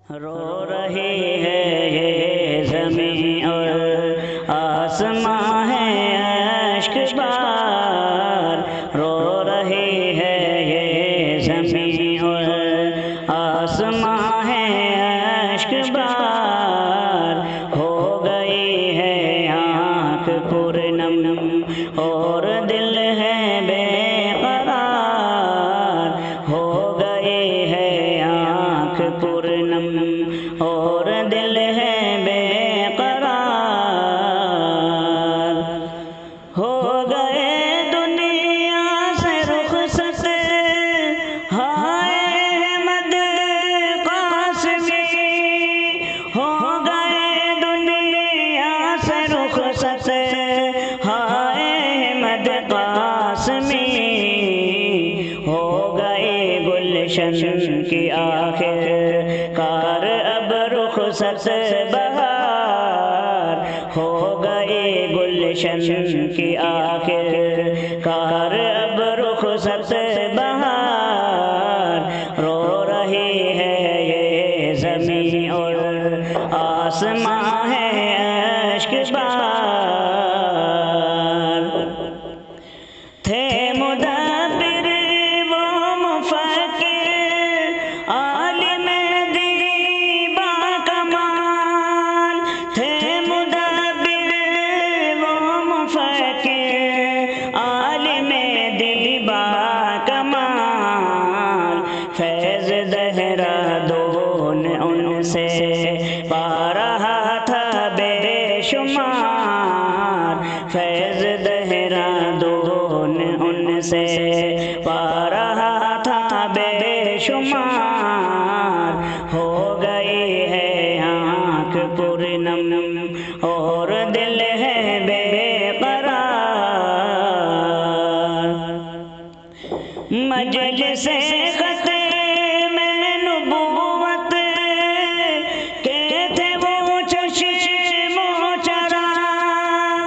रो रही है ये ज़मीं और आसमां है अश्क बार। रो रही है ये ज़मीं और आसमां है अश्क बार। हो गई है आँख पुरनम और दिल है बेकरार। हो गई है आँख पुरनम और दिल है बेकरार। हो गए दुनिया से रुखसत हाय अहमद कासमी। हो गए दुनिया से रुखसत हाय अहमद कासमी। हो गए गुलशन की आखिर कार अब रुखसत बहार। हो गए गुलशन की आखिर कार अब रुखसत बहार। रो रही है ये ज़मीं और आसमां है अश्क बार। थे मुदब्बिर वो मुफक्किर आलिम दिल बाकमाल। थे मुदब्बिर वो मुफक्किर आलिम दिल बाकमाल। फैज़ देहरादून उनसे पा रहा था बेशुमार। फैज़ देहरादून उनसे पा रहा था बेशुमार। हो गई है आँख पुरनम और दिल है बेकरार। मजलिसे ख़त्म नबूवत के थे वो चश्मो चराग।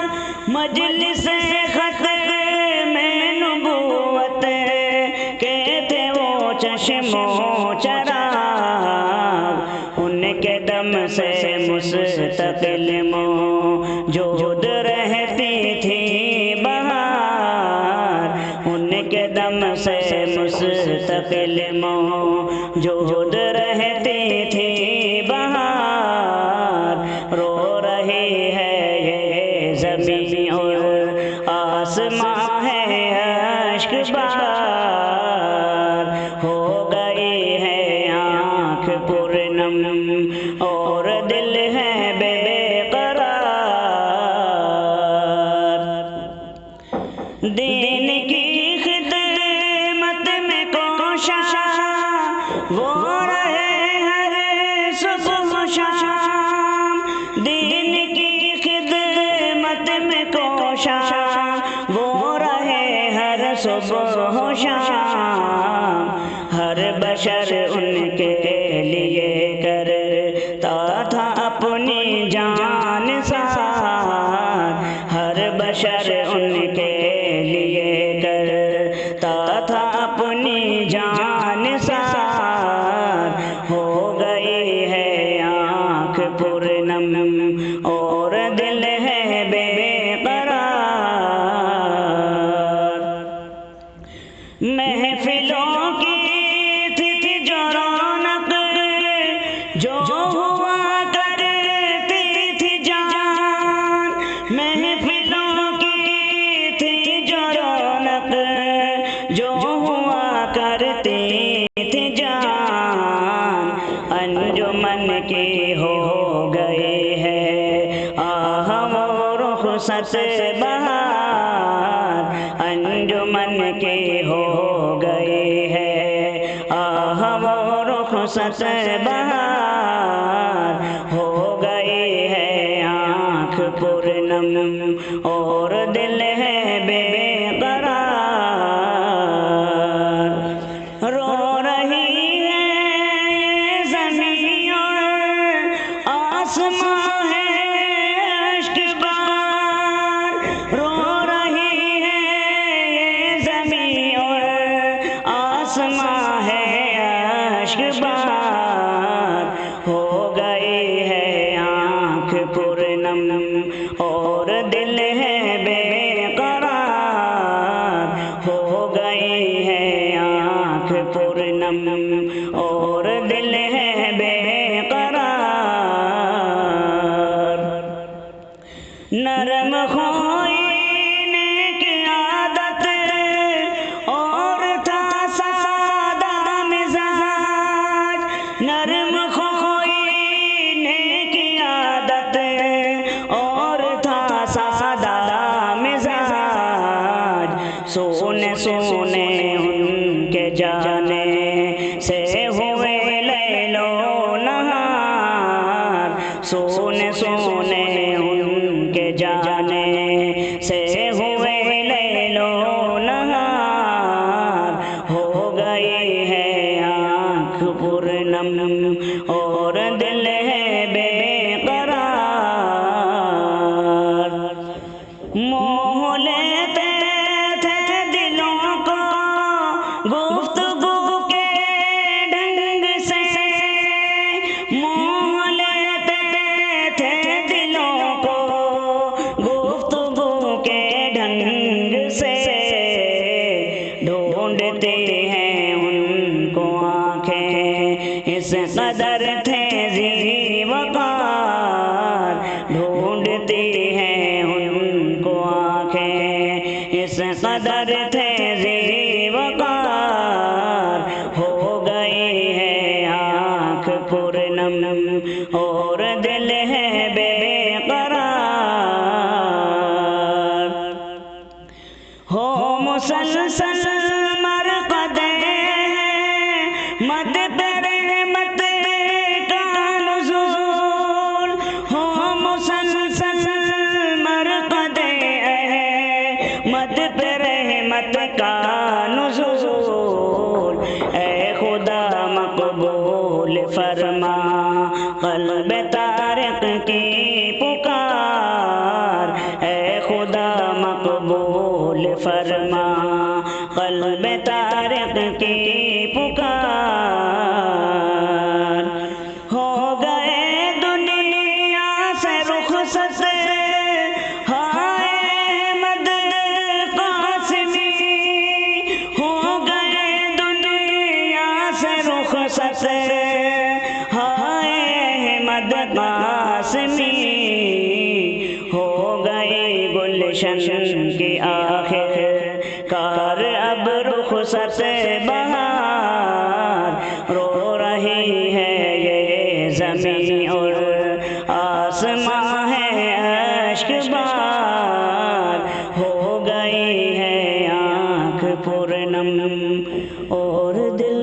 मजलिसे ख़त्म नबूवत के थे वो चश्मो चराग। उनके दम से मुस्तक़िल मौजूद रहती थी बहार। उनके दम से मुस्तक़िल मौजूद रहती थी बहार। रो रही है ये ज़मीं और आसमां है अश्क बार। हो गई है आँख पुरनम और दिल है बेकरार। दीन की खिदमत में कोशा वो रहे हर सुबह शाम। दीन की खिदमत में कोशा वो रहे हर सुबह शाम। हर बशर उनके लिए करता था अपनी जान सार। हर बशर उनके लिए करता था अपनी जान सार। हो गई है आँख पुरनम और दिल है बेकरार। महफिलों की थी जो रौनक जो हुआ करती थी जान। महफिलों की थी जो रौनक जो हुआ करती थी जान। अंजुमन की हो गई है आह वो रुखसत बहार। अंजुमन की हो गई है आह वो रुखसत बहार। हो गई है आँख पुरनम और दिल है बेकरार। रो रही है ये ज़मीं और आसमां है अश्क बार। रो रही है ये ज़मीं और आसमां है अश्क बार। हो नरम खोई नेकी आदत और था सादा मिजाज। सोने सोने उनके जाने से हुए लैलो नहार। सोने सोने उनके जाने से हुए लैलो नहार। हो गई है आँख पुरनम और दिल है बेकरार। मोह लेते थे दिलों को गुफ्तगू के ढंग से। मोह लेते थे दिलों को गुफ्तगू के ढंग से। ढूंढते हैं उनको आँखें इस कदर थे ज़ीवकार। ढूंढती हैं उनको आँखें इस कदर थे ज़ीवकार। हो गई है आँख पुरनम और दिल है बेकरार। हो मुसलसल मरकदे मत तेरे मत का नुज़ूल। हो मुसलसल मरकदे मत तेरे मत का नुज़ूल। ऐ खुदा मकबूल फरमा क़ल्ब तारिक की पुकार। ऐ खुदा मकबूल फरमा क़ल्ब तारिक की पुकार। हो गए दुनिया से रुख़सत हाय अहमद क़ासिमी। हो गए दुनिया से रुख़सत हाय अहमद क़ासिमी। हो गई गुलशन की आखिर कार अब रुख़सत बहार। रो रही है ये ज़मीं और आसमां है अश्कबार। हो गई है आँख पुरनम और दिल